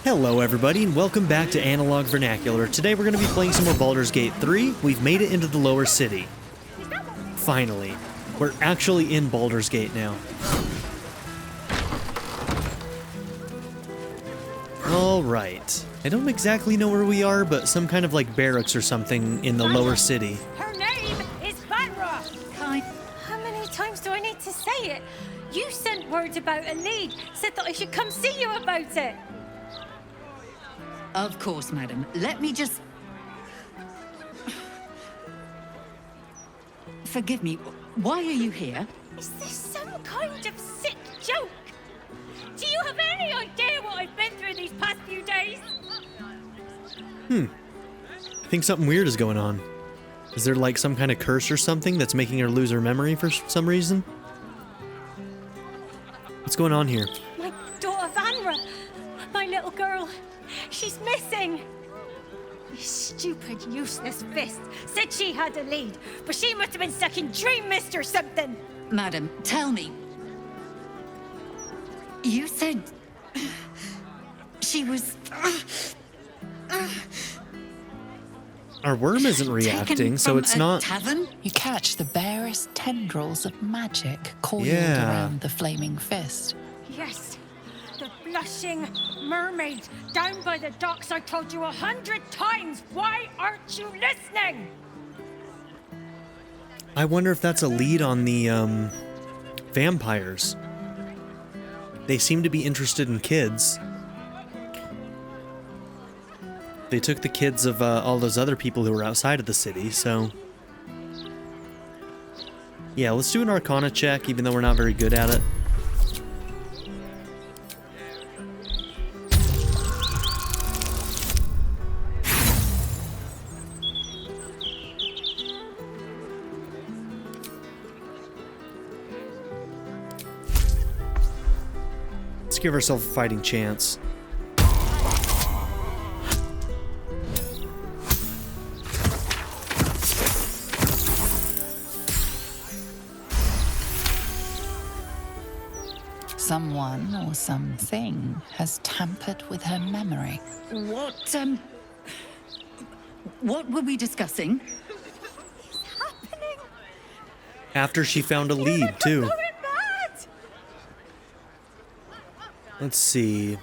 Hello everybody and welcome back to Analog Vernacular. Today we're going to be playing some more Baldur's Gate 3. We've made it into the lower city. Finally. We're actually in Baldur's Gate now. Alright. I don't exactly know where we are, but some kind of like barracks or something in the lower city. Her name is Vanra! How many times do I need to say it? You sent word about a lead, said that I should come see you about it. Of course, madam. Let me just... Forgive me, why are you here? Is this some kind of sick joke? Do you have any idea what I've been through these past few days? I think something weird is going on. Is there like some kind of curse or something that's making her lose her memory for some reason? What's going on here? My daughter Vanra, my little girl, she's missing. This stupid, useless fist said she had a lead, but she must have been stuck in Dream Mist or something. Madam, tell me. You said... she was... Our worm isn't reacting, so it's not... Tavern? You catch the barest tendrils of magic coiled around the flaming fist. Yes, the blushing mermaid down by the docks. I told you 100 times. Why aren't you listening? I wonder if that's a lead on the, vampires. They seem to be interested in kids. They took the kids of all those other people who were outside of the city, so... Yeah, let's do an Arcana check, even though we're not very good at it. Let's give ourselves a fighting chance. Someone or something has tampered with her memory. What were we discussing? It's happening. After she found a lead, too. Going mad. Let's see.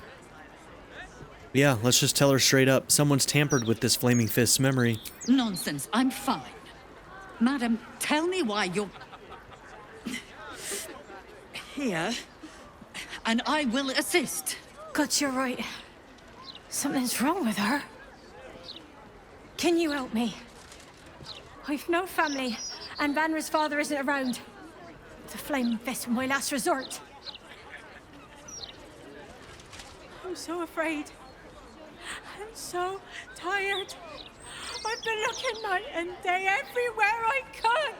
Yeah, let's just tell her straight up. Someone's tampered with this Flaming Fist's memory. Nonsense, I'm fine. Madam, tell me why you're... here, and I will assist. God, you're right. Something's wrong with her. Can you help me? I've no family, and Vanra's father isn't around. The Flaming Fist was my last resort. I'm so afraid. I'm so tired. I've been looking night and day everywhere I could.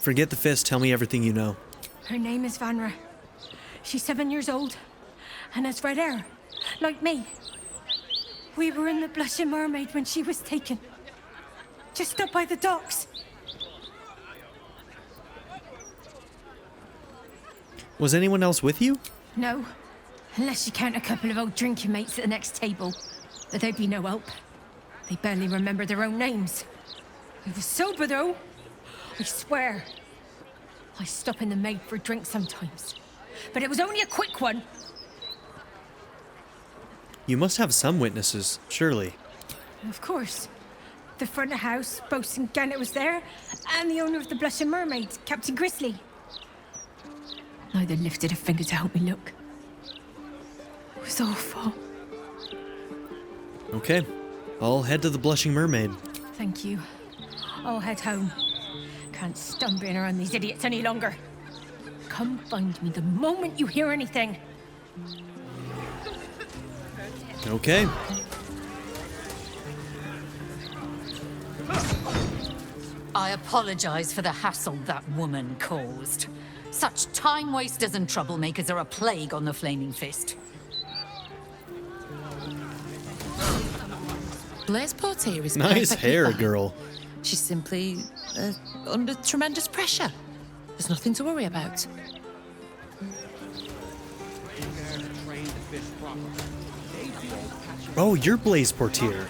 Forget the fist, tell me everything you know. Her name is Vanra. She's 7 years old and has red hair, like me. We were in the Blushing Mermaid when she was taken. Just up by the docks. Was anyone else with you? No, unless you count a couple of old drinking mates at the next table. But they'd be no help. They barely remember their own names. I was sober though. I swear. I stop in the maid for a drink sometimes. But it was only a quick one. You must have some witnesses, surely. Of course. The front of house, Bosun Gannet was there, and the owner of the Blushing Mermaid, Captain Grizzly. Neither lifted a finger to help me look. It was awful. Okay, I'll head to the Blushing Mermaid. Thank you. I'll head home. Can't stand being around these idiots any longer. Come find me the moment you hear anything. Okay. I apologize for the hassle that woman caused. Such time wasters and troublemakers are a plague on the Flaming Fist. Blaise Portier is Nice perfectly hair, fine. girl. She's simply under tremendous pressure. There's nothing to worry about. Oh, you're Blaze Portier.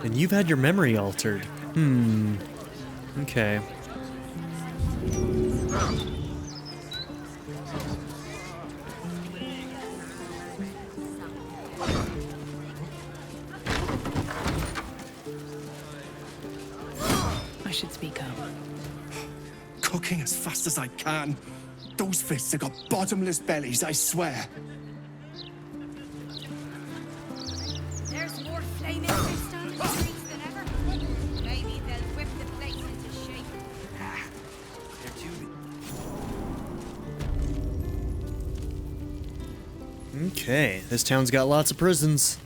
And you've had your memory altered. Okay. I should speak up. Cooking as fast as I can. Those fists have got bottomless bellies, I swear. There's more flaming fists on the streets than ever. Maybe they'll whip the place into shape. Okay, this town's got lots of prisons.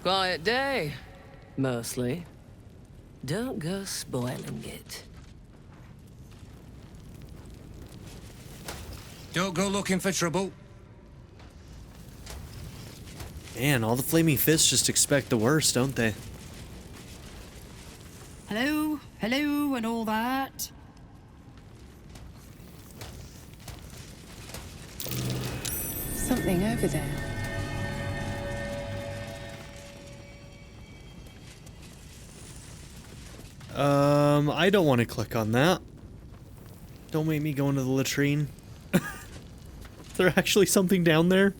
Quiet day, mostly. Don't go spoiling it. Don't go looking for trouble. Man, all the flaming fists just expect the worst, don't they? Hello, hello, and all that. Something over there. I don't want to click on that. Don't make me go into the latrine. Is there actually something down there?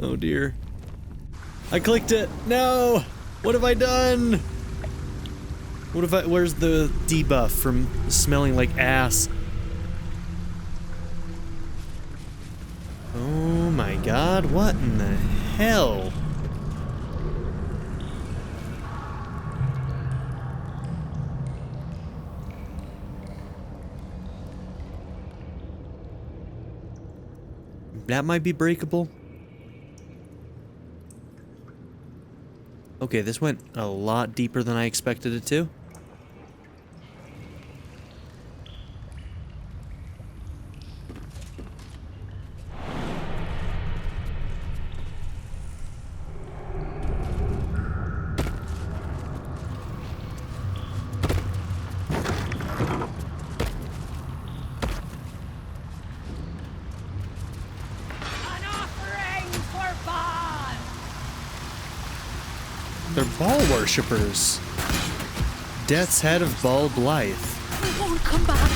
Oh dear. I clicked it. No! What have I done? What if where's the debuff from smelling like ass? Oh my god, what in the hell? That might be breakable. Okay, this went a lot deeper than I expected it to. They're Baal worshippers. Death's head of Baal Blythe. We won't come back.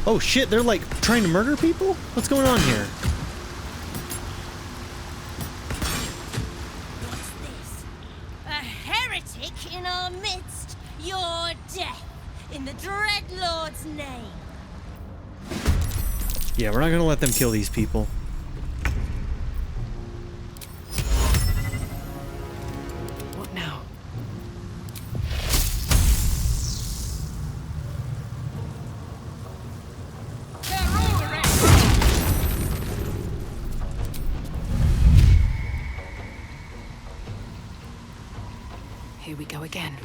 Oh shit, they're like trying to murder people? What's going on here? What's this? A heretic in our midst. Your death in the Dreadlord's name. Yeah, we're not gonna let them kill these people. What now? Here we go again.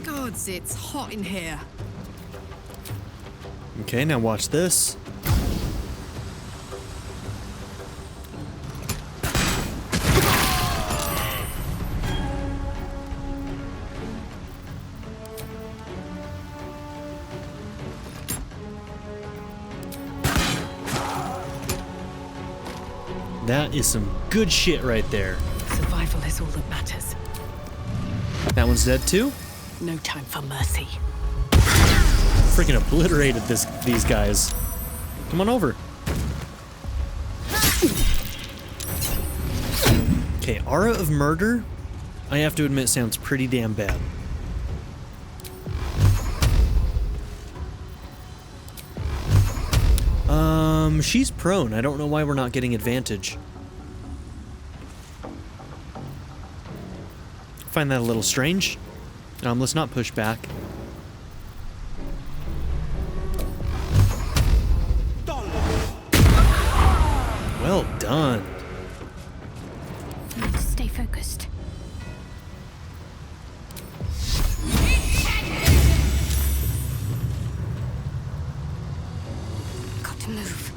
Gods, it's hot in here. Okay, now watch this. That is some good shit right there. Survival is all that matters. That one's dead too? No time for mercy. Freaking obliterated these guys. Come on over. Okay, Aura of Murder, I have to admit, sounds pretty damn bad. She's prone. I don't know why we're not getting advantage. Find that a little strange. Let's not push back. Well done. Need to stay focused. Got to move.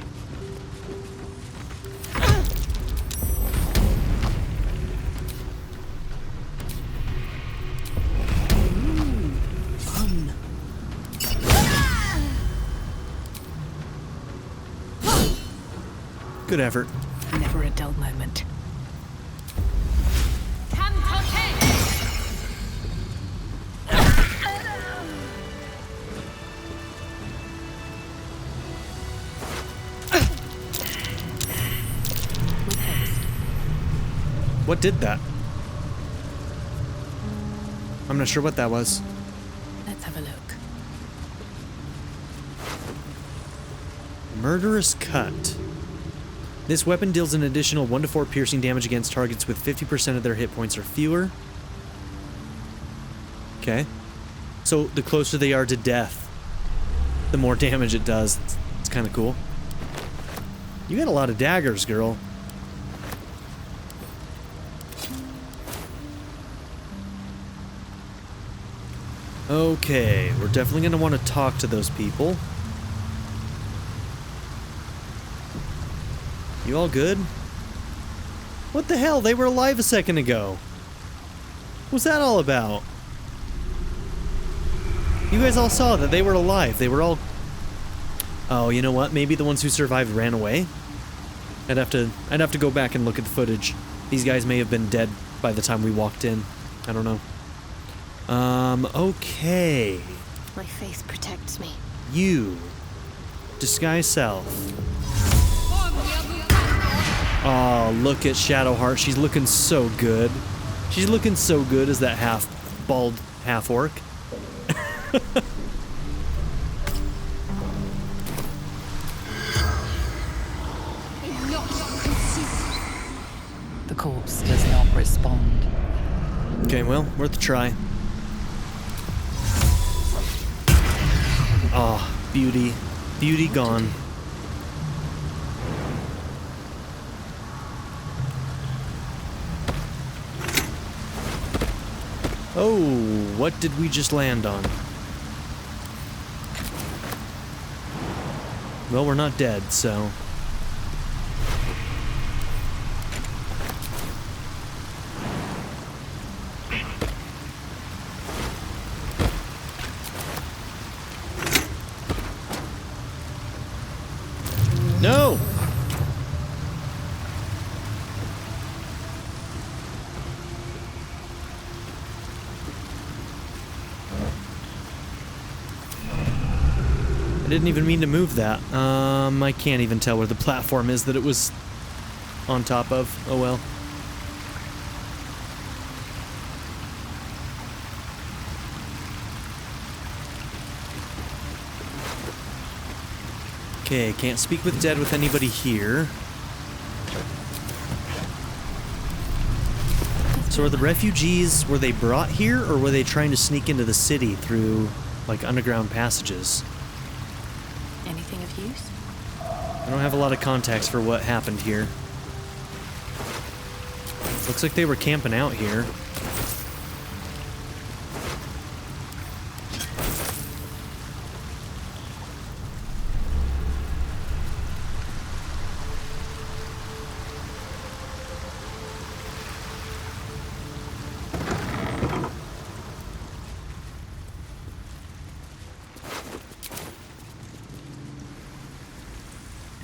Good effort. Never a dull moment. What did that? I'm not sure what that was. Let's have a look. Murderous Cut. This weapon deals an additional 1 to 4 piercing damage against targets with 50% of their hit points or fewer. Okay. So the closer they are to death, the more damage it does. It's kind of cool. You got a lot of daggers, girl. Okay, we're definitely going to want to talk to those people. You all good? What the hell? They were alive a second ago. What's that all about? You guys all saw that they were alive. They were all... Oh, you know what? Maybe the ones who survived ran away? I'd have to go back and look at the footage. These guys may have been dead by the time we walked in. I don't know. Okay. My face protects me. You. Disguise self. Oh, look at Shadowheart. She's looking so good. She's looking so good as that half-bald half-orc. The corpse does not respond. Okay, well, worth a try. Oh, beauty. Beauty gone. Oh, what did we just land on? Well, we're not dead, so... No! I didn't even mean to move that. I can't even tell where the platform is that it was on top of. Oh well. Okay, can't speak with dead with anybody here. So are the refugees, were they brought here, or were they trying to sneak into the city through, like, underground passages? Anything of use? I don't have a lot of context for what happened here. Looks like they were camping out here.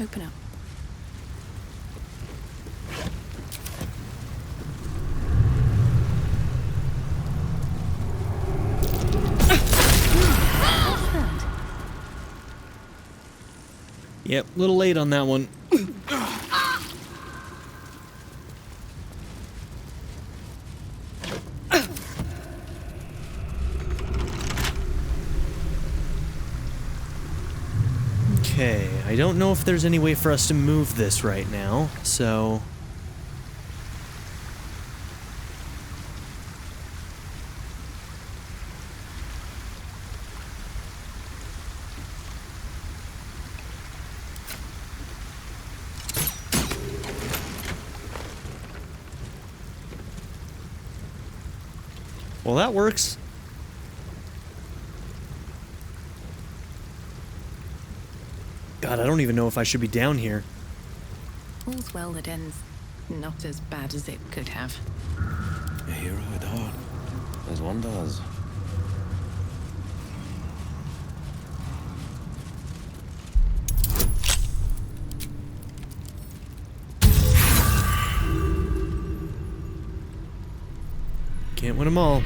Open up. Yep, a little late on that one. Okay, I don't know if there's any way for us to move this right now, so... Well, that works. God, I don't even know if I should be down here. All's well that ends not as bad as it could have. A hero at heart, as one does. win them all.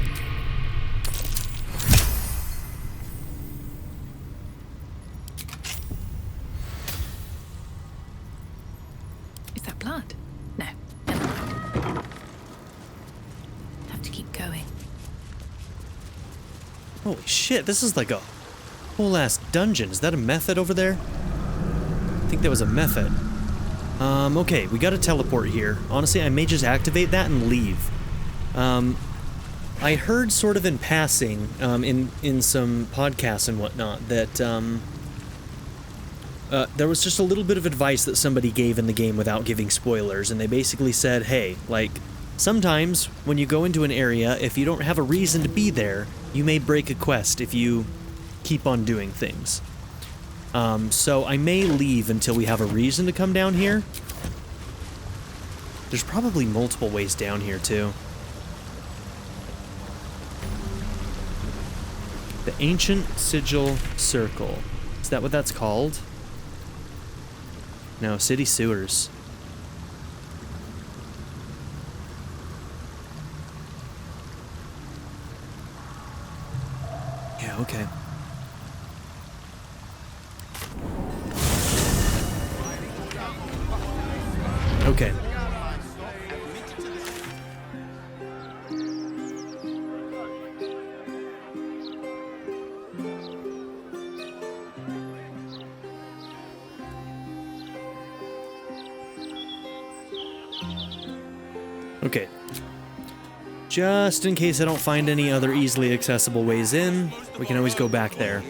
Is that blood? No, never mind. Have to keep going. Holy shit, this is like a whole ass dungeon. Is that a method over there? I think that was a method. Okay, we gotta teleport here. Honestly, I may just activate that and leave. I heard sort of in passing, in some podcasts and whatnot, that, there was just a little bit of advice that somebody gave in the game without giving spoilers, and they basically said, hey, like, sometimes when you go into an area, if you don't have a reason to be there, you may break a quest if you keep on doing things. So I may leave until we have a reason to come down here. There's probably multiple ways down here, too. The Ancient Sigil Circle. Is that what that's called? No, city sewers. Yeah, okay. Okay. Okay. Just in case I don't find any other easily accessible ways in, we can always go back there.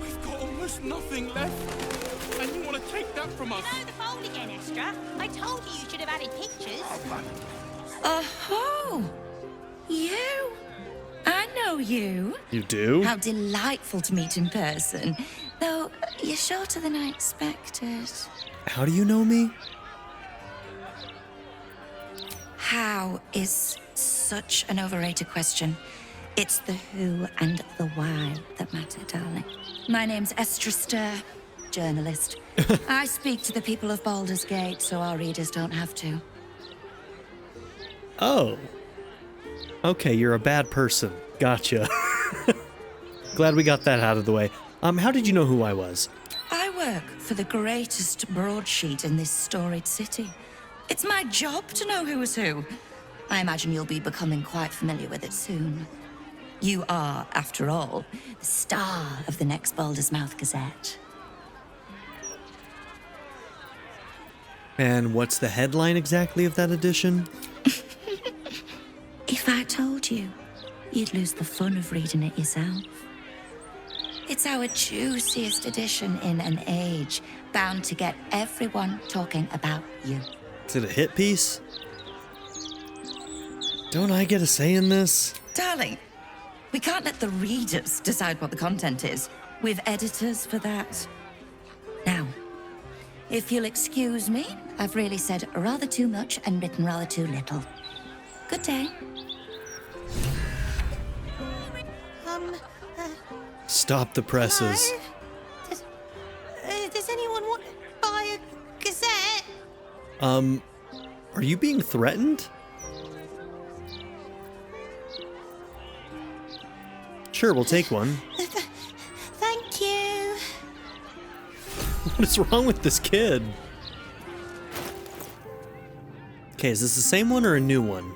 We've got almost nothing left. And you want to take that from us? You know the fold again, Estra. I told you you should have added pictures. Oh, you? I know you. You do? How delightful to meet in person. Though, you're shorter than I expected. How do you know me? How is such an overrated question. It's the who and the why that matter, darling. My name's Estra Stir, journalist. I speak to the people of Baldur's Gate so our readers don't have to. Oh. Okay, you're a bad person. Gotcha. Glad we got that out of the way. How did you know who I was? I work for the greatest broadsheet in this storied city. It's my job to know who is who. I imagine you'll be becoming quite familiar with it soon. You are, after all, the star of the next Baldur's Mouth Gazette. And what's the headline exactly of that edition? If I told you, you'd lose the fun of reading it yourself. It's our juiciest edition in an age bound to get everyone talking about you. Is it a hit piece? Don't I get a say in this? Darling, we can't let the readers decide what the content is. We've editors for that. Now, if you'll excuse me, I've really said rather too much and written rather too little. Good day. Stop the presses. Hello? Does anyone want to buy a gazette? Are you being threatened? Sure, we'll take one. Thank you. What is wrong with this kid? Okay, is this the same one or a new one?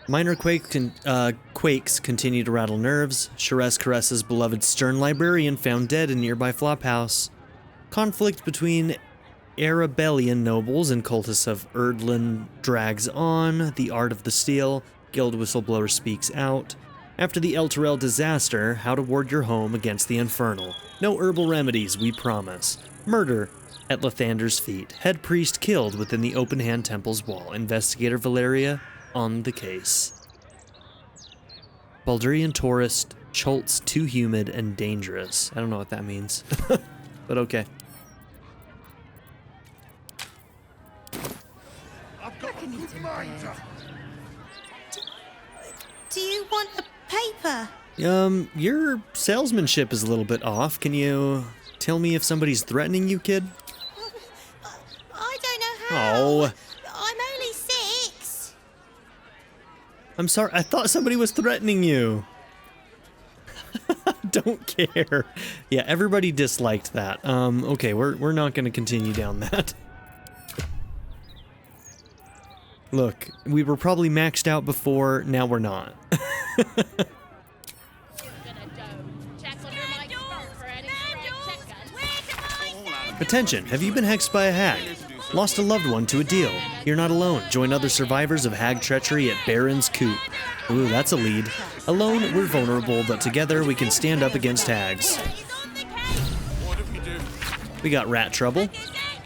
Minor quakes continue to rattle nerves. Sherez caresses beloved stern librarian found dead in nearby flophouse. Conflict between Arabellian nobles and cultists of Erdlin drags on. The art of the steel. Guild whistleblower speaks out. After the Elturel disaster, how to ward your home against the infernal. No herbal remedies, we promise. Murder at Lathander's feet. Head priest killed within the open hand temple's wall. Investigator Valeria on the case. Baldurian tourist, Cholt's too humid and dangerous. I don't know what that means, but okay. Do you want a paper? Your salesmanship is a little bit off. Can you tell me if somebody's threatening you, kid? Oh. I'm only 6. I'm sorry. I thought somebody was threatening you. Don't care. Yeah, everybody disliked that. Okay, we're not going to continue down that. Look, we were probably maxed out before, now we're not. Attention, have you been hexed by a hag? Lost a loved one to a deal? You're not alone. Join other survivors of hag treachery at Baron's Coop. Ooh, that's a lead. Alone, we're vulnerable, but together we can stand up against hags. We got rat trouble.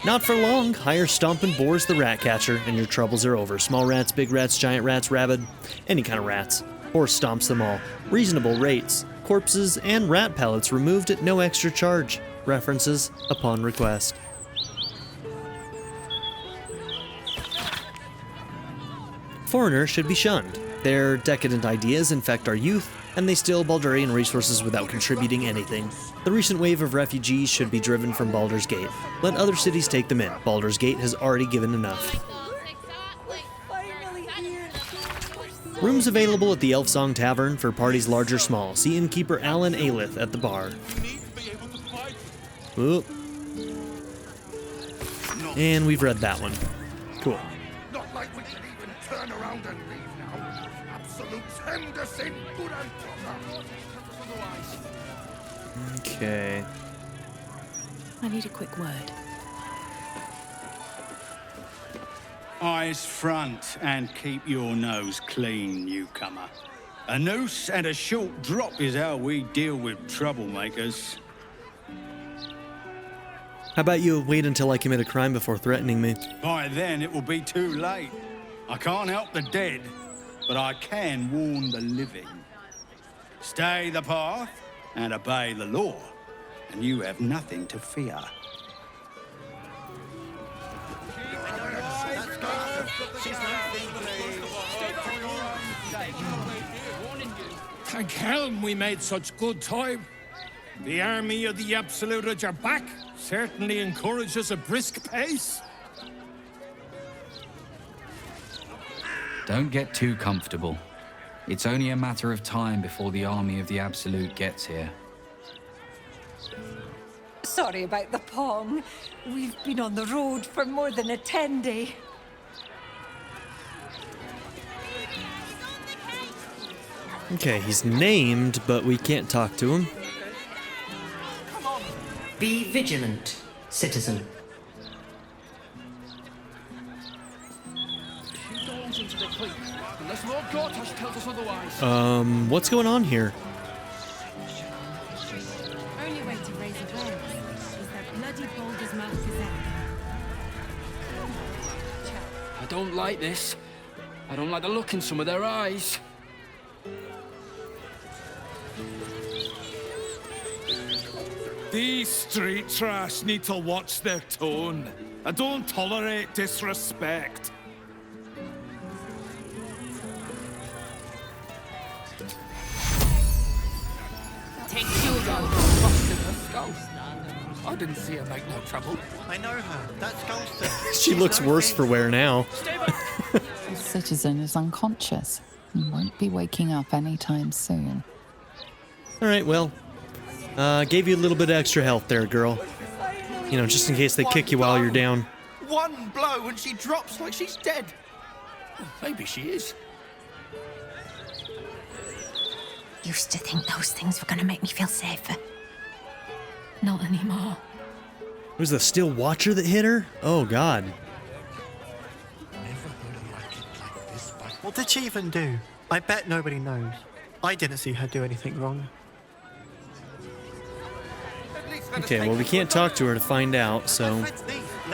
Not for long. Hire Stompin' Boar's the rat catcher, and your troubles are over. Small rats, big rats, giant rats, rabid, any kind of rats. Horse stomps them all. Reasonable rates. Corpses and rat pellets removed at no extra charge. References upon request. Foreigners should be shunned. Their decadent ideas infect our youth, and they steal Baldurian resources without contributing anything. The recent wave of refugees should be driven from Baldur's Gate. Let other cities take them in. Baldur's Gate has already given enough. Rooms available at the Song Tavern for parties large or small. See innkeeper Alan Aelith at the bar. Oop. And we've read that one. Cool. Not like we can even turn around and leave now. Absolute Henderson, good and proper. Okay. I need a quick word. Eyes front and keep your nose clean, newcomer. A noose and a short drop is how we deal with troublemakers. How about you wait until I commit a crime before threatening me? By then, it will be too late. I can't help the dead, but I can warn the living. Stay the path and obey the law, and you have nothing to fear. Thank Helm we made such good time. The army of the Absolute at your back certainly encourages a brisk pace. Don't get too comfortable. It's only a matter of time before the army of the Absolute gets here. Sorry about the pong. We've been on the road for more than a 10-day. Okay, he's named, but we can't talk to him. Be vigilant, citizen. What's going on here? Only way to raise awareness is that bloody Baldur's mouth gazette. I don't like this. I don't like the look in some of their eyes. These street trash need to watch their tone. I don't tolerate disrespect. Take yours out, busted her skull. I didn't see her make no trouble. I know her. That's Golster. She looks worse for wear now. The citizen is unconscious and won't be waking up anytime soon. Alright, well, gave you a little bit of extra health there, girl. You know, just in case they kick you while you're down. One blow and she drops like she's dead. Maybe she is. Used to think those things were gonna make me feel safer. Not anymore. It was the Steel Watcher that hit her? Oh, God. What did she even do? I bet nobody knows. I didn't see her do anything wrong. Okay, well, we can't talk to her to find out, so... Let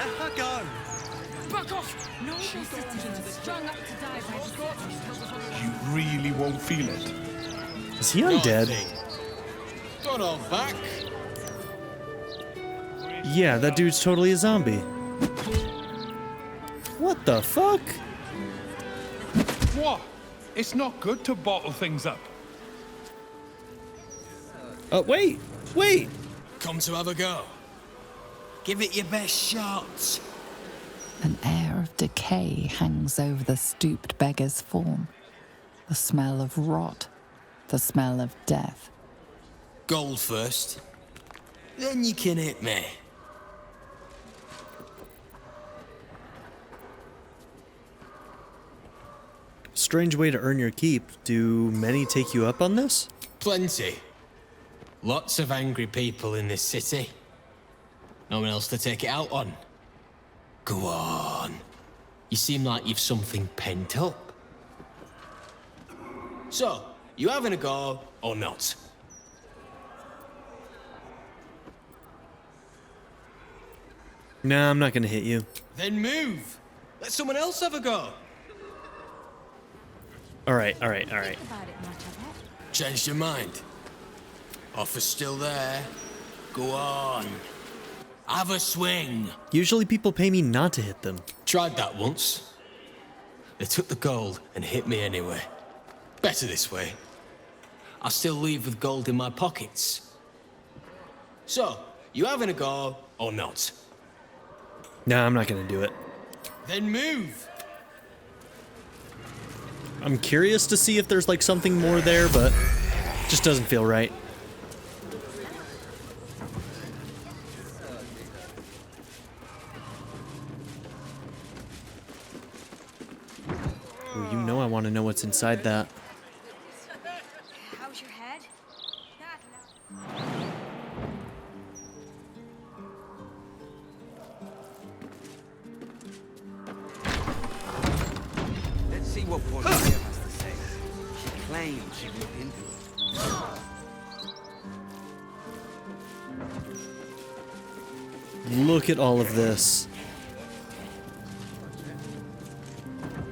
her go. Back off! No citizens strung up to die by You really won't feel it. Is he undead? Got our back. Yeah, that dude's totally a zombie. What the fuck? What? It's not good to bottle things up. Wait! Wait! Come to have a go. Give it your best shot. An heir decay hangs over the stooped beggar's form. The smell of rot, the smell of death. Gold first, then you can hit me. Strange way to earn your keep. Do many take you up on this? Plenty. Lots of angry people in this city. No one else to take it out on. Go on. You seem like you've something pent up. So, you having a go or not? Nah, I'm not gonna hit you. Then move. Let someone else have a go. Alright. Changed your mind? Offer's still there. Go on. Have a swing. Usually people pay me not to hit them. Tried that once. They took the gold and hit me anyway. Better this way. I still leave with gold in my pockets. So, you having a go or not? Nah, I'm not gonna do it. Then move. I'm curious to see if there's like something more there, but it just doesn't feel right. Ooh, you know I want to know what's inside that. How's your head? Let's see what one here has to say. She claims she looked into it. Look at all of this.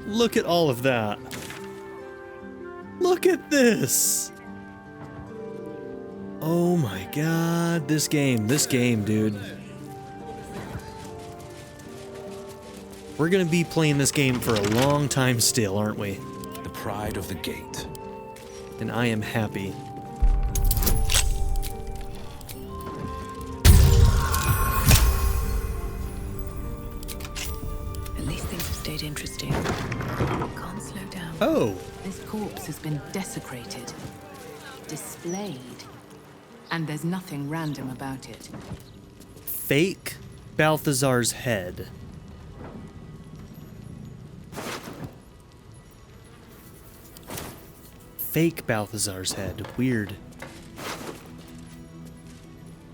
Look at all of that. Look at this. Oh my god, this game, dude. We're gonna be playing this game for a long time still, aren't we? The pride of the gate. And I am happy. At least things have stayed interesting. Can't slow down. Oh. This corpse has been desecrated, displayed, and there's nothing random about it. Fake Balthazar's head. Fake Balthazar's head. Weird.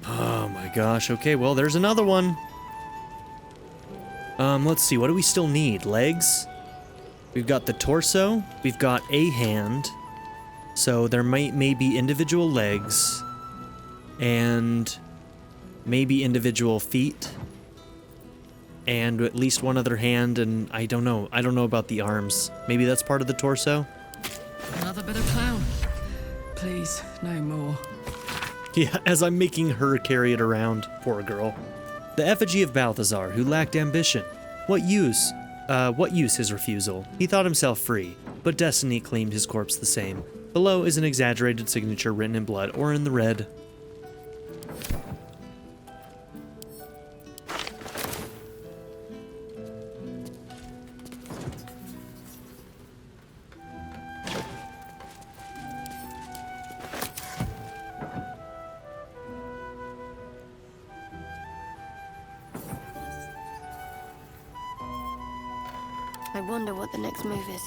Oh my gosh. Okay, well, there's another one. Let's see. What do we still need? Legs? We've got the torso. We've got a hand. So there may be individual legs. And maybe individual feet. And at least one other hand, and I don't know. I don't know about the arms. Maybe that's part of the torso? Another bit of clown. Please, no more. Yeah, as I'm making her carry it around. Poor girl. The effigy of Balthazar, who lacked ambition. What use his refusal? He thought himself free, but destiny claimed his corpse the same. Below is an exaggerated signature written in blood or in the red. I wonder what the next move is.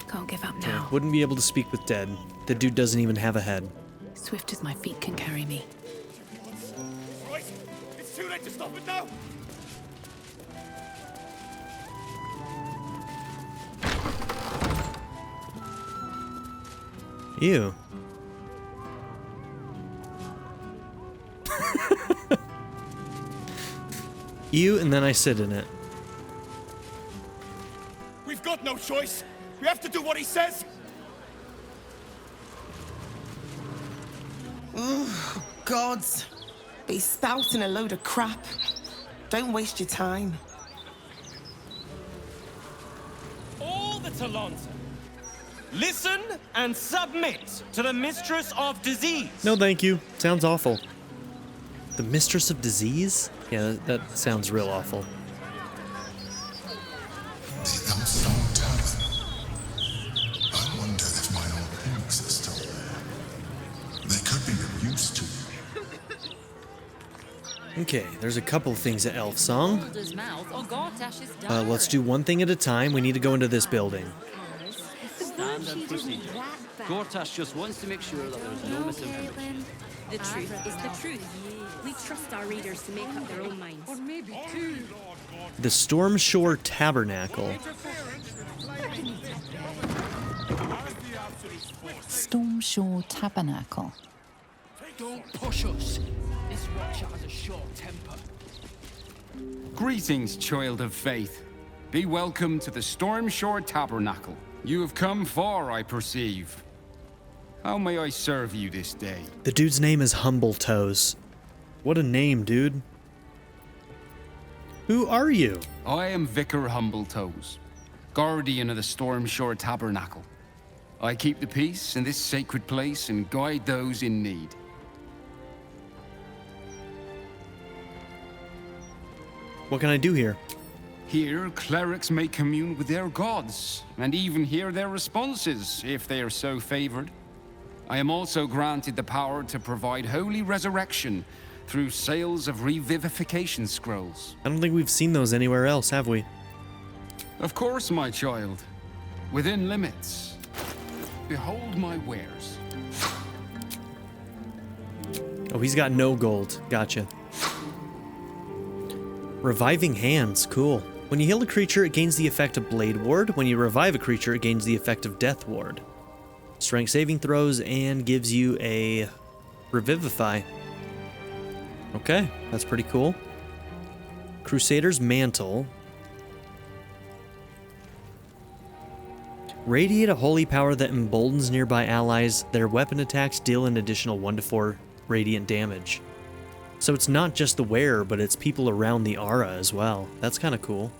Can't give up Okay, now. wouldn't be able to speak with dead. The dude doesn't even have a head. Swift as my feet can carry me. Right, it's too late to stop it now. Ew. Ew, and then I sit in it. We've got no choice. We have to do what he says. Oh, gods. He's spouting a load of crap. Don't waste your time. All the Talanta, listen and submit to the Mistress of Disease. No, thank you. Sounds awful. The Mistress of Disease? Yeah, that sounds real awful. used to. Okay, there's a couple things at Elf Song. Let's do one thing at a time. We need to go into this building. Standard procedure. Gortash just wants to make sure that there's no misinformation. The truth is the truth. We trust our readers to make up their own minds. Or maybe two. The Stormshore Tabernacle. Stormshore Tabernacle. Don't push us. This watcher has a short temper. Greetings, child of faith. Be welcome to the Stormshore Tabernacle. You have come far, I perceive. How may I serve you this day? The dude's name is Humble Toes. What a name, dude. Who are you? I am Vicar Humbletoes, guardian of the Stormshore Tabernacle. I keep the peace in this sacred place and guide those in need. What can I do here? Here, clerics may commune with their gods, and even hear their responses, if they are so favored. I am also granted the power to provide holy resurrection through sales of revivification scrolls. I don't think we've seen those anywhere else, have we? Of course, my child. Within limits. Behold my wares. Oh, he's got no gold. Gotcha. Reviving Hands. Cool. When you heal a creature, it gains the effect of Blade Ward. When you revive a creature, it gains the effect of Death Ward. Strength saving throws and gives you a Revivify. Okay, that's pretty cool. Crusader's Mantle. Radiate a holy power that emboldens nearby allies. Their weapon attacks deal an additional 1-4 radiant damage. So it's not just the wearer, but it's people around the aura as well. That's kind of cool.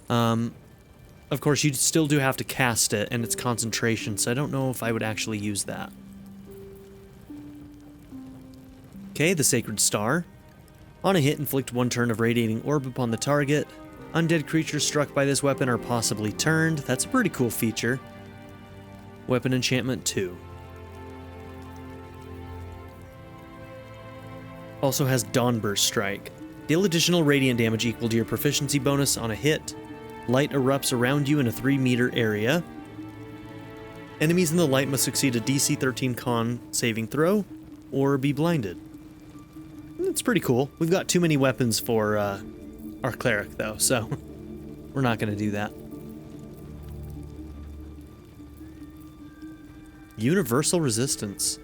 Of course, you still do have to cast it, and it's concentration, so I don't know if I would actually use that. Okay, the Sacred Star. On a hit, inflict 1 turn of Radiating Orb upon the target. Undead creatures struck by this weapon are possibly turned. That's a pretty cool feature. Weapon Enchantment 2. Also has Dawnburst Strike. Deal additional radiant damage equal to your proficiency bonus on a hit. Light erupts around you in a 3-meter area. Enemies in the light must succeed a DC 13 con saving throw or be blinded. It's pretty cool. We've got too many weapons for our cleric, though, so we're not going to do that. Universal Resistance.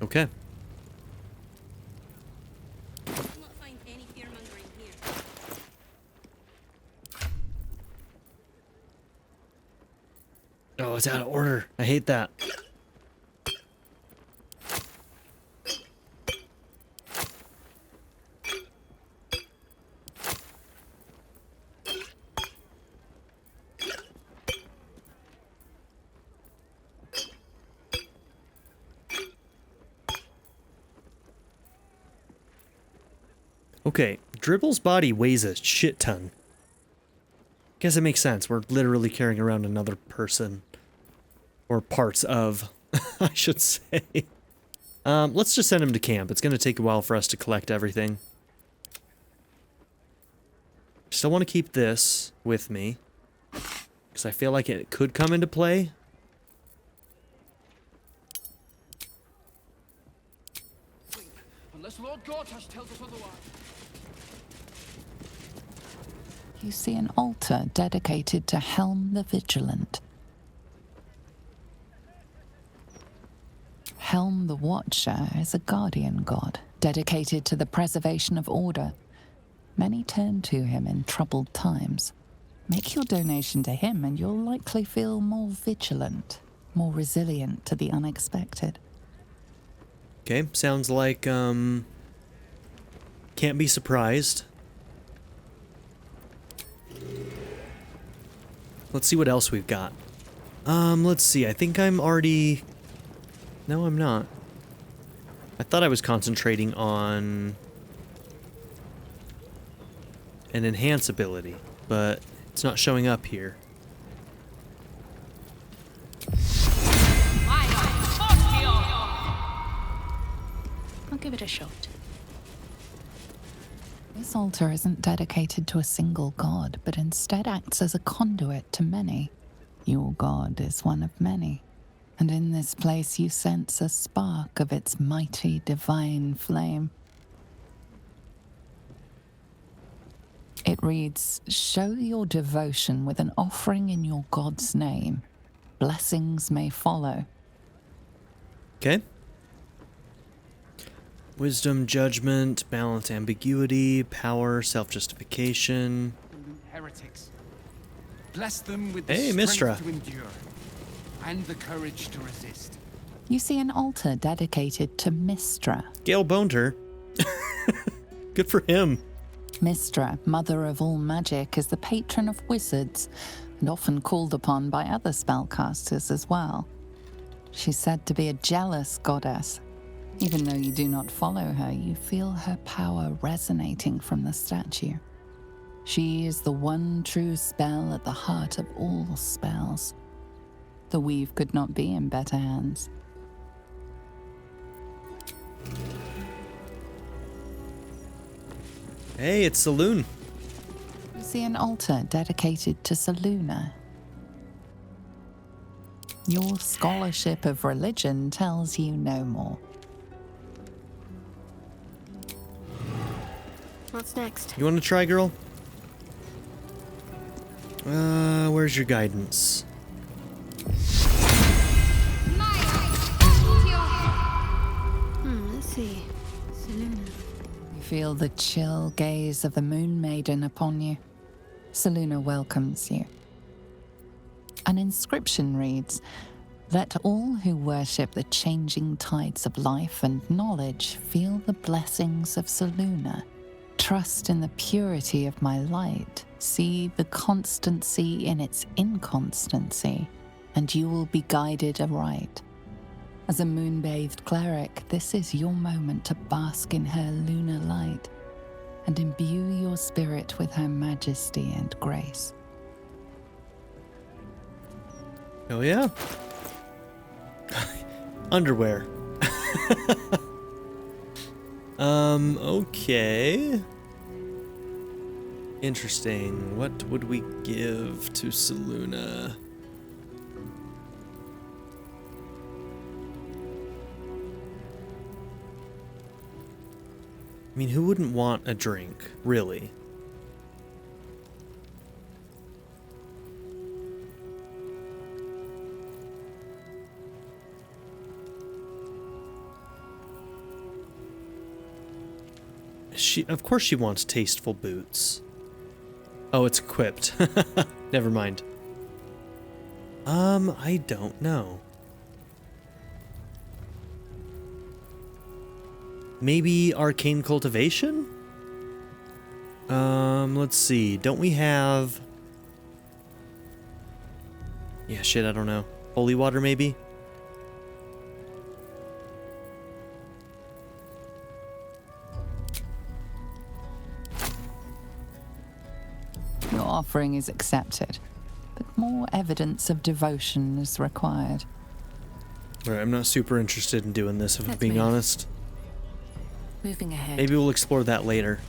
Okay. Oh, it's out of order. I hate that. Okay, Dribble's body weighs a shit ton. Guess it makes sense. We're literally carrying around another person. Or parts of, I should say. Let's just send him to camp. It's going to take a while for us to collect everything. Still want to keep this with me. Because I feel like it could come into play. Unless Lord Gortash tells us otherwise. You see an altar dedicated to Helm the Vigilant. Helm the Watcher is a guardian god, dedicated to the preservation of order. Many turn to him in troubled times. Make your donation to him and you'll likely feel more vigilant, more resilient to the unexpected. Okay, sounds like, can't be surprised. Let's see what else we've got. Let's see, I think I'm already... No, I'm not. I thought I was concentrating on an enhance ability, but it's not showing up here. I'll give it a shot. This altar isn't dedicated to a single god, but instead acts as a conduit to many. Your god is one of many, and in this place you sense a spark of its mighty divine flame. It reads, "Show your devotion with an offering in your god's name. Blessings may follow." Okay. Wisdom, judgment, balance, ambiguity, power, self-justification. Heretics. Bless them with the Hey, strength Mistra. to endure and the courage to resist. You see an altar dedicated to Mistra. Gale boned her. Good for him. Mistra, mother of all magic, is the patron of wizards and often called upon by other spellcasters as well. She's said to be a jealous goddess. Even though you do not follow her, you feel her power resonating from the statue. She is the one true spell at the heart of all spells. The weave could not be in better hands. Hey, it's Saloon. You see an altar dedicated to Saluna. Your scholarship of religion tells you no more. What's next? You want to try, girl? Where's your guidance? Let's see. Saluna. You feel the chill gaze of the Moon Maiden upon you. Saluna welcomes you. An inscription reads, "Let all who worship the changing tides of life and knowledge feel the blessings of Saluna. Trust in the purity of my light. See the constancy in its inconstancy, and you will be guided aright." As a moon-bathed cleric, this is your moment to bask in her lunar light and imbue your spirit with her majesty and grace. Oh yeah. Underwear. Okay. Interesting. What would we give to Saluna? I mean, who wouldn't want a drink, really? Of course she wants tasteful boots. Oh, it's equipped. Never mind. I don't know. Maybe arcane cultivation? Let's see. Don't we have... Yeah, shit, I don't know. Holy water, maybe? Your offering is accepted, but more evidence of devotion is required. Alright, I'm not super interested in doing this, if I'm being honest. Moving ahead. Maybe we'll explore that later.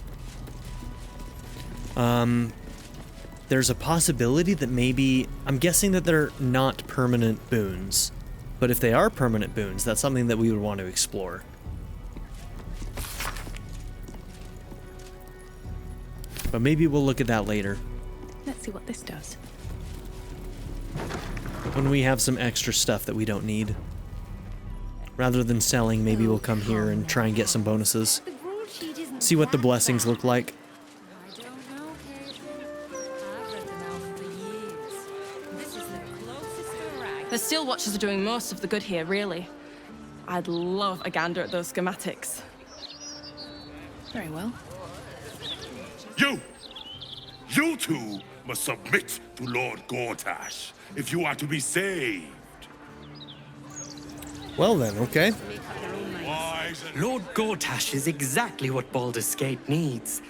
There's a possibility that maybe... I'm guessing that they're not permanent boons. But if they are permanent boons, that's something that we would want to explore. But maybe we'll look at that later. Let's see what this does. When we have some extra stuff that we don't need. Rather than selling, maybe we'll come here and try and get some bonuses. See what the blessings look like. The Steel Watchers are doing most of the good here, really. I'd love a gander at those schematics. Very well. You two must submit to Lord Gortash if you are to be saved. Well then, okay. Lord Gortash is exactly what Baldur's Gate needs.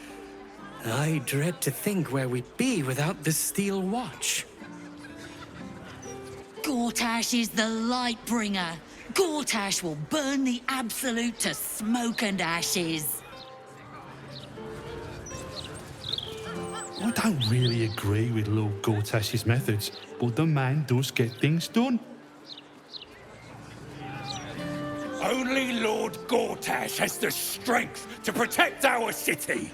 I dread to think where we'd be without the Steel Watch. Gortash is the Lightbringer. Gortash will burn the Absolute to smoke and ashes. I don't really agree with Lord Gortash's methods, but the man does get things done. Only Lord Gortash has the strength to protect our city.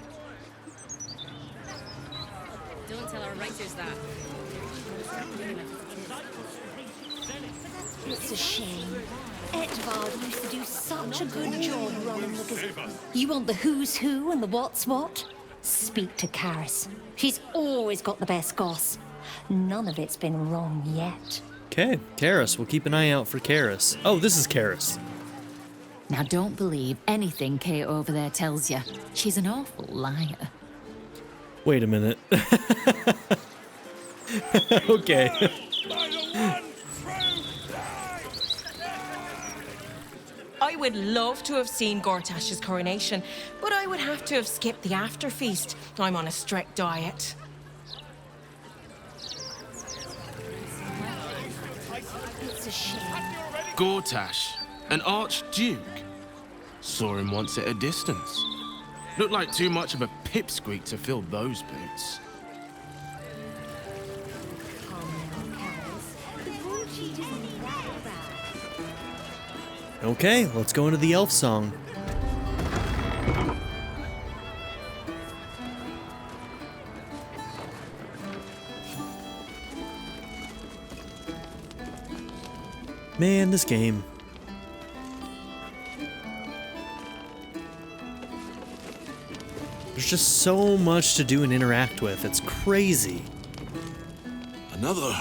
Don't tell our writers that. It's a shame. Edvard used to do such a good job running the gazette. You want the who's who and the what's what? Speak to Karis. She's always got the best goss. None of it's been wrong yet. Okay, Karis. We'll keep an eye out for Karis. Oh, this is Karis. Now don't believe anything Kate over there tells you. She's an awful liar. Wait a minute. Okay. I would love to have seen Gortash's coronation, but I would have to have skipped the after feast. I'm on a strict diet. It's a shame. Gortash, an archduke. Saw him once at a distance. Looked like too much of a pipsqueak to fill those boots. Okay, let's go into the elf song. Man, this game. There's just so much to do and interact with. It's crazy. Another?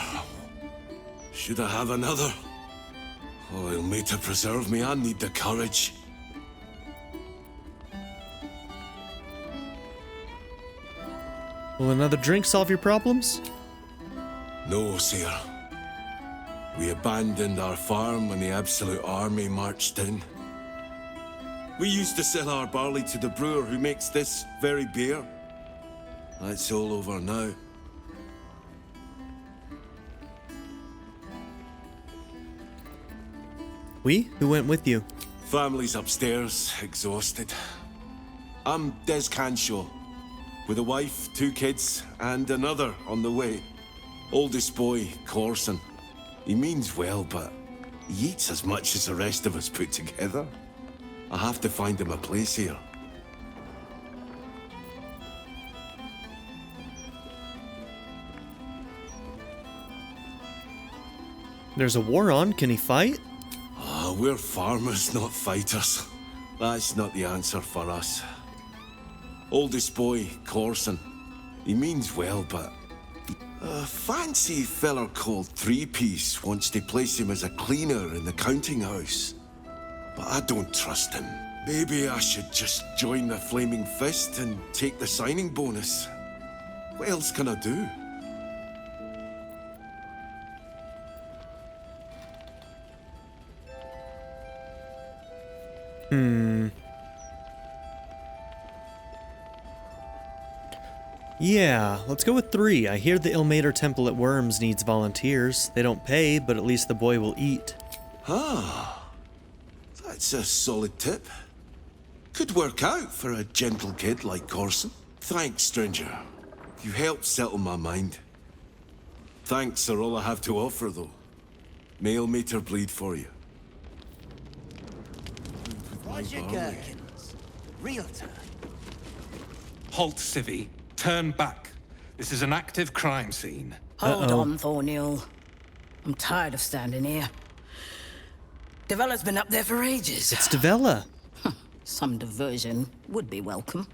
Should I have another? Oh, he'll need to preserve me. I need the courage. Will another drink solve your problems? No, sir. We abandoned our farm when the Absolute Army marched in. We used to sell our barley to the brewer who makes this very beer. That's all over now. Who went with you? Family's upstairs, exhausted. I'm Des Canshaw, with a wife, 2 kids, and another on the way. Oldest boy, Corson. He means well, but he eats as much as the rest of us put together. I have to find him a place here. There's a war on. Can he fight? We're farmers, not fighters. That's not the answer for us. Oldest boy, Corson. He means well, but a fancy feller called Three-Piece wants to place him as a cleaner in the counting house. But I don't trust him. Maybe I should just join the Flaming Fist and take the signing bonus. What else can I do? Yeah, let's go with 3. I hear the Ilmater Temple at Worms needs volunteers. They don't pay, but at least the boy will eat. Ah, that's a solid tip. Could work out for a gentle kid like Corson. Thanks, stranger. You helped settle my mind. Thanks are all I have to offer, though. May Ilmater bleed for you. Roger Gherkins. Realtor. Halt, Civvy. Turn back. This is an active crime scene. Hold on, Thornhill. I'm tired of standing here. Devella's been up there for ages. It's Divella. Some diversion would be welcome.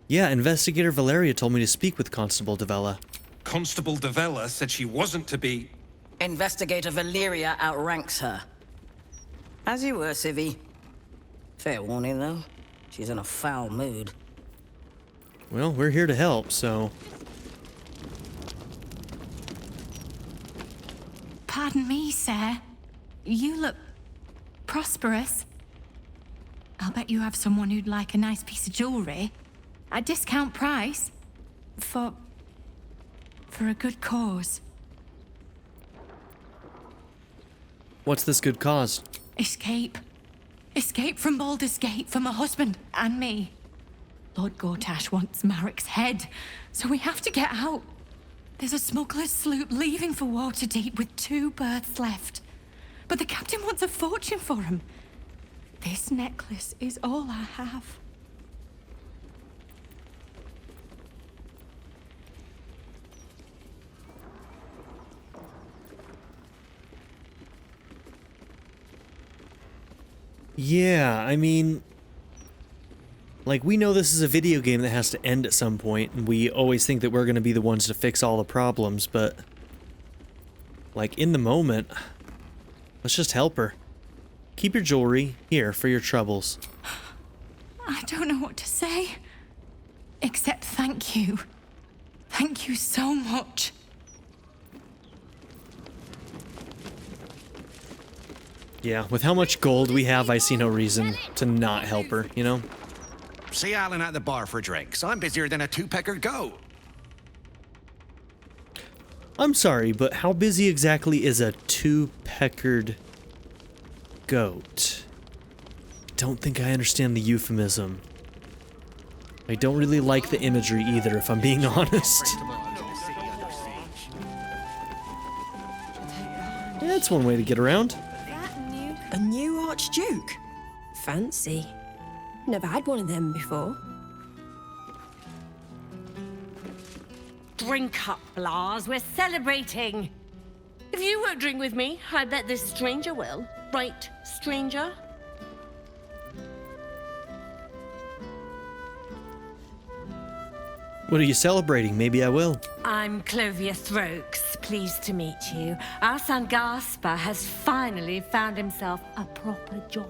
Yeah, Investigator Valeria told me to speak with Constable Divella. Constable Divella said she wasn't to be... Investigator Valeria outranks her. As you were, Civvy. Fair warning, though. She's in a foul mood. Well, we're here to help, so... Pardon me, sir. You look prosperous. I'll bet you have someone who'd like a nice piece of jewelry at discount price for a good cause. What's this good cause? Escape. Escape from Baldur's Gate for my husband and me. Lord Gortash wants Marek's head, so we have to get out. There's a smuggler's sloop leaving for Waterdeep with 2 berths left. But the captain wants a fortune for him. This necklace is all I have. Yeah, I mean... Like, we know this is a video game that has to end at some point, and we always think that we're going to be the ones to fix all the problems, but... Like, in the moment, let's just help her. Keep your jewelry here for your troubles. I don't know what to say, except thank you. Thank you so much. Yeah, with how much gold we have, I see no reason to not help her, you know? See Alan at the bar for drinks. I'm busier than a 2-pecker goat. I'm sorry, but how busy exactly is a 2-peckered goat? Don't think I understand the euphemism. I don't really like the imagery either, if I'm being honest. Yeah, that's one way to get around. A new Archduke? Fancy. Never had one of them before. Drink up, Blas. We're celebrating. If you won't drink with me, I bet this stranger will. Right, stranger? What are you celebrating? Maybe I will. I'm Clovia Throaks. Pleased to meet you. Our son Gaspar has finally found himself a proper job.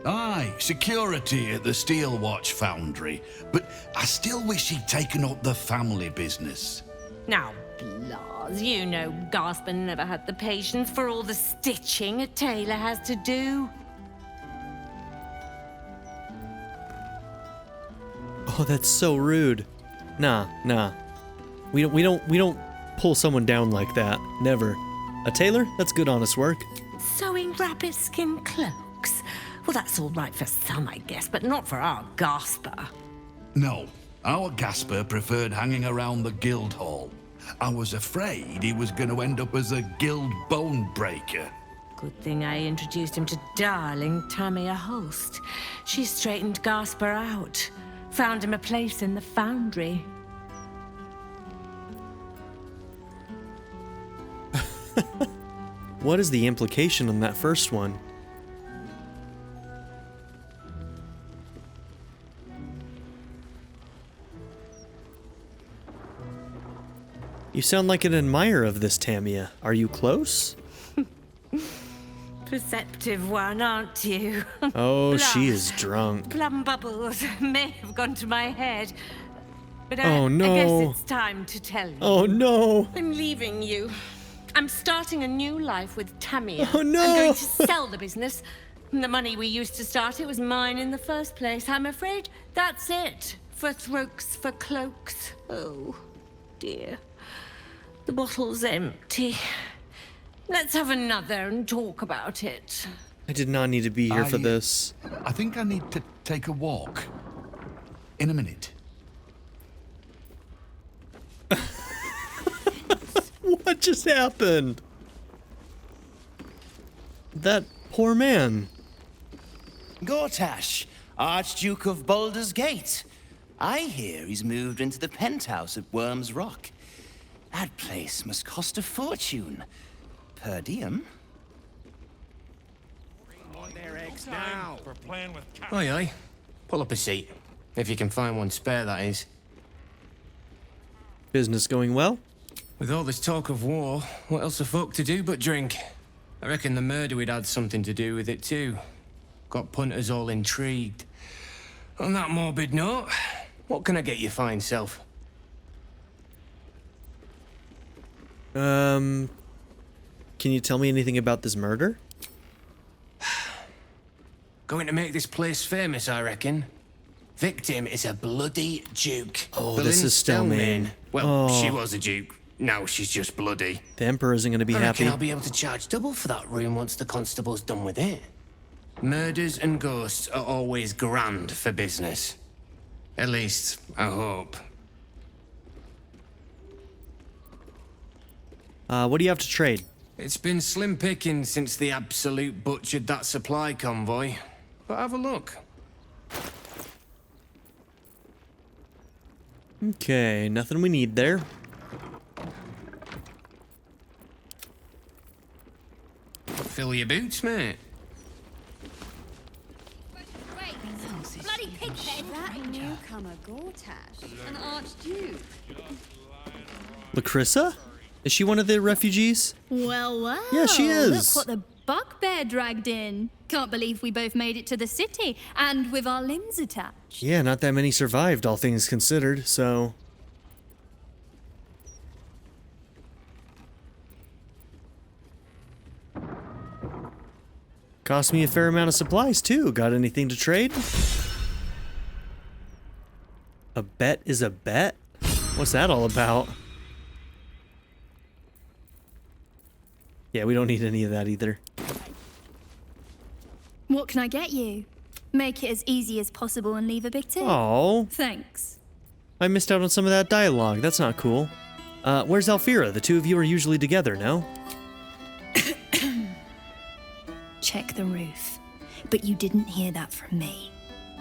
Aye, security at the Steel Watch Foundry. But I still wish he'd taken up the family business. Now, Blas, you know Gaspar never had the patience for all the stitching a tailor has to do. Oh, that's so rude. Nah. We don't pull someone down like that. Never. A tailor? That's good honest work. Sewing rabbit skin cloaks? Well, that's all right for some, I guess, but not for our Gaspar. No, our Gaspar preferred hanging around the guild hall. I was afraid he was going to end up as a guild bone breaker. Good thing I introduced him to darling Tamia Holst. She straightened Gaspar out. Found him a place in the foundry. What is the implication on that first one? You sound like an admirer of this Tamia. Are you close? Perceptive one, aren't you? Oh, she is drunk. Plum bubbles may have gone to my head. But Oh, I no. guess it's time to tell you. Oh, no. I'm leaving you. I'm starting a new life with Tamia. Oh, no. I'm going to sell the business. The money we used to start it was mine in the first place. I'm afraid that's it. For Throaks, for cloaks. Oh, dear. The bottle's empty. Let's have another and talk about it. I did not need to be here for this. I think I need to take a walk. In a minute. What just happened? That poor man. Gortash, Archduke of Baldur's Gate. I hear he's moved into the penthouse at Worm's Rock. That place must cost a fortune. Per diem? Now. For playing with Aye. Pull up a seat. If you can find one spare, that is. Business going well? With all this talk of war, what else a folk to do but drink? I reckon the murder we'd had something to do with it too. Got punters all intrigued. On that morbid note, what can I get you fine self? Can you tell me anything about this murder? Going to make this place famous, I reckon. Victim is a bloody duke. Oh, Boleyn this is Stelmane. Well, she Oh. was a duke. Now she's just bloody. The Emperor isn't going to be I happy. reckon I'll be able to charge double for that room once the constable's done with it. Murders and ghosts are always grand for business. At least, I hope. What do you have to trade? It's been slim picking since the Absolute butchered that supply convoy. But have a look. Okay, nothing we need there. Fill your boots, mate. Bloody pighead! That newcomer Gortash, an archduke. Lacrissa? Is she one of the refugees? Well, Yeah, she is. Look what the bugbear dragged in. Can't believe we both made it to the city, and with our limbs attached. Yeah, not that many survived, all things considered, so... Cost me a fair amount of supplies, too. Got anything to trade? A bet is a bet? What's that all about? Yeah, we don't need any of that either. What can I get you? Make it as easy as possible and leave a big tip. Oh. Thanks. I missed out on some of that dialogue. That's not cool. Where's Alfira? The two of you are usually together, no? Check the roof. But you didn't hear that from me.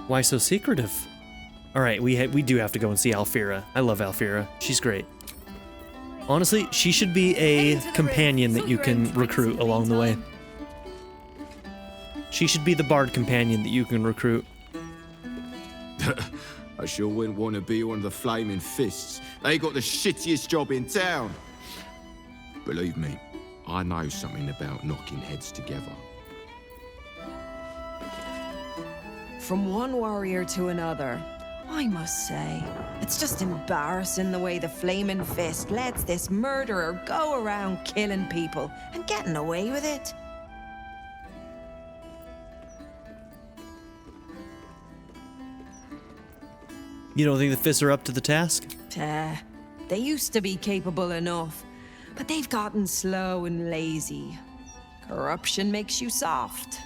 Why so secretive? Alright, we do have to go and see Alfira. I love Alfira. She's great. Honestly, she should be a companion that you can recruit along the way. She should be the bard companion that you can recruit. I sure wouldn't want to be one of the Flaming Fists. They got the shittiest job in town. Believe me, I know something about knocking heads together. From one warrior to another, I must say, it's just embarrassing the way the Flaming Fist lets this murderer go around killing people and getting away with it. You don't think the fists are up to the task? They used to be capable enough, but they've gotten slow and lazy. Corruption makes you soft.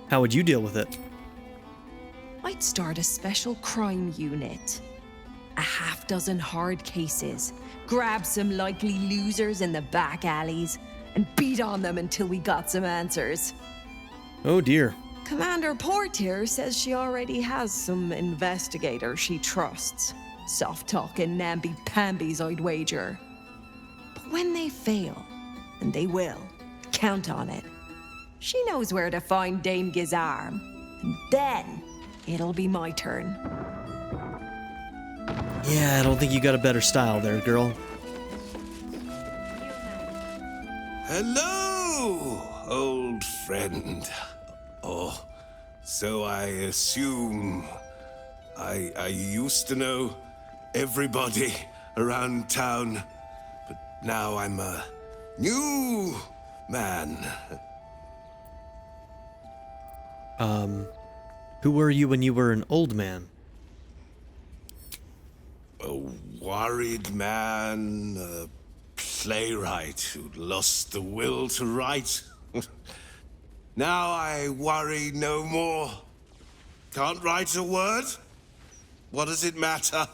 How would you deal with it? I'd start a special crime unit. A half-dozen hard cases. Grab some likely losers in the back alleys and beat on them until we got some answers. Oh dear. Commander Portier says she already has some investigators she trusts. Soft-talking namby-pambies, I'd wager. But when they fail, and they will, count on it. She knows where to find Dame Gizarm. And then, it'll be my turn. Yeah, I don't think you got a better style there, girl. Hello, old friend. Oh, so I assume I used to know everybody around town, but now I'm a new man. Who were you when you were an old man? A worried man, a playwright who lost the will to write. Now I worry no more. Can't write a word? What does it matter?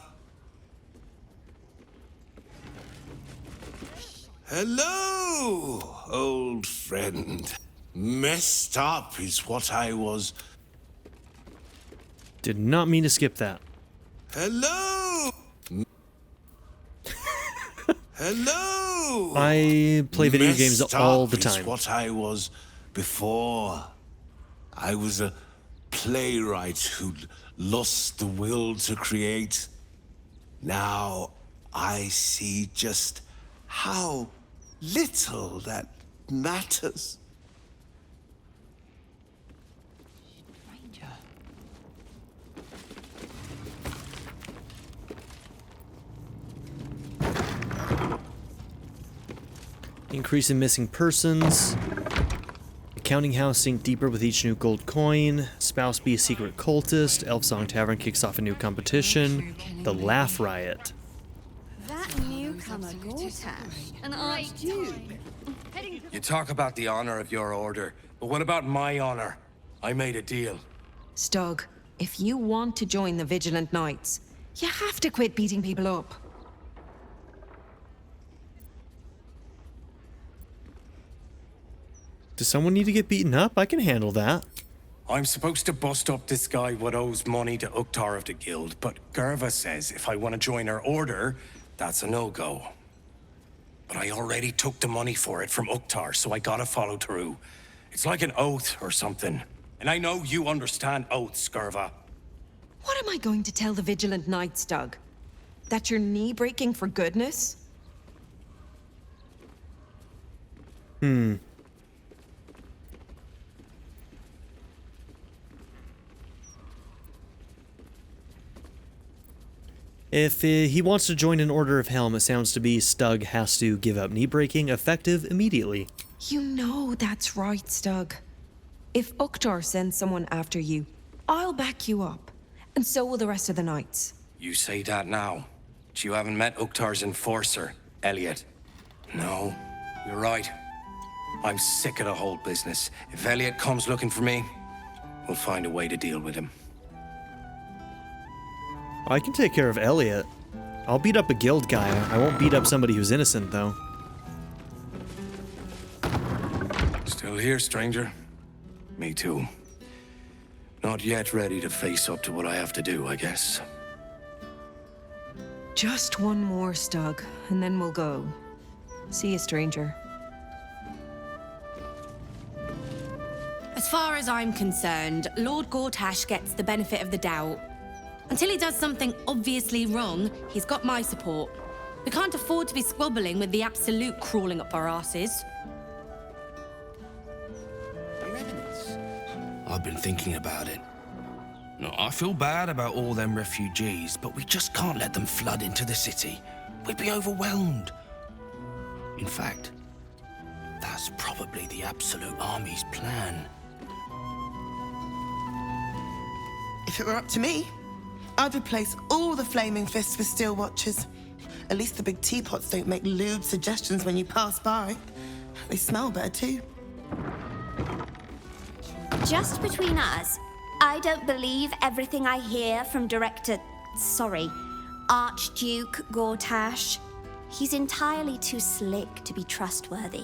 Hello, old friend. Messed up is what I was. Did not mean to skip that. Hello! Hello! I play video games Messed all up the is time. what I was before. I was a playwright who'd lost the will to create. Now I see just how little that matters. Increase in missing persons. Accounting house sink deeper with each new gold coin. Spouse be a secret cultist. Elf Song Tavern kicks off a new competition. The Laugh Riot. That newcomer, Gortash, an archduke. You talk about the honor of your order, but what about my honor? I made a deal. Stug, if you want to join the Vigilant Knights, you have to quit beating people up. Does someone need to get beaten up? I can handle that. I'm supposed to bust up this guy what owes money to Uktar of the Guild, but Gerva says if I want to join her order, that's a no-go. But I already took the money for it from Uktar, so I gotta follow through. It's like an oath or something. And I know you understand oaths, Gerva. What am I going to tell the Vigilant Knights, Doug? That you're knee-breaking for goodness? If he wants to join an Order of Helm, it sounds to be Stug has to give up knee breaking effective immediately. You know that's right, Stug. If Uktar sends someone after you, I'll back you up. And so will the rest of the knights. You say that now, but you haven't met Uktar's enforcer, Elliot. No, you're right. I'm sick of the whole business. If Elliot comes looking for me, we'll find a way to deal with him. I can take care of Elliot. I'll beat up a guild guy. I won't beat up somebody who's innocent, though. Still here, stranger? Me too. Not yet ready to face up to what I have to do, I guess. Just one more, Stug, and then we'll go. See you, stranger. As far as I'm concerned, Lord Gortash gets the benefit of the doubt. Until he does something obviously wrong, he's got my support. We can't afford to be squabbling with the Absolute crawling up our asses. I've been thinking about it. No, I feel bad about all them refugees, but we just can't let them flood into the city. We'd be overwhelmed. In fact, that's probably the Absolute Army's plan. If it were up to me, I'd replace all the flaming fists with steel watchers. At least the big teapots don't make lewd suggestions when you pass by. They smell better too. Just between us, I don't believe everything I hear from Archduke Gortash. He's entirely too slick to be trustworthy.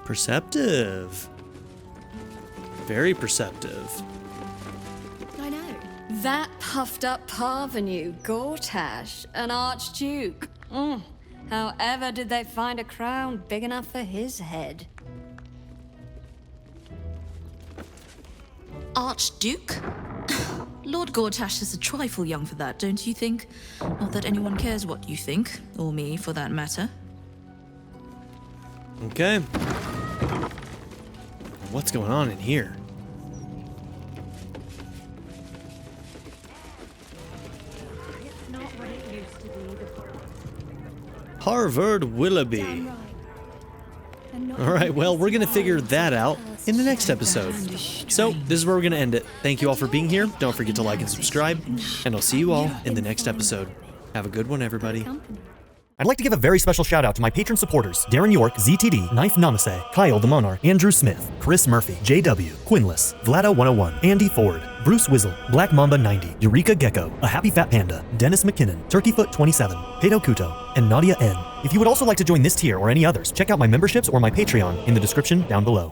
Perceptive. Very perceptive. I know. That puffed up parvenu, Gortash, an archduke. However did they find a crown big enough for his head? Archduke? Lord Gortash is a trifle young for that, don't you think? Not that anyone cares what you think, or me for that matter. Okay. What's going on in here? Harvard Willoughby. Alright, well, we're gonna figure that out in the next episode. So, this is where we're gonna end it. Thank you all for being here. Don't forget to like and subscribe, and I'll see you all in the next episode. Have a good one, everybody. I'd like to give a very special shout out to my patron supporters: Darren York, ZTD, Knife Namaste, Kyle the Monarch, Andrew Smith, Chris Murphy, JW, Quinless, Vlada101, Andy Ford, Bruce Wizzle, Black Mamba 90, Eureka Gecko, A Happy Fat Panda, Dennis McKinnon, Turkeyfoot 27, Kato Kuto, and Nadia N. If you would also like to join this tier or any others, check out my memberships or my Patreon in the description down below.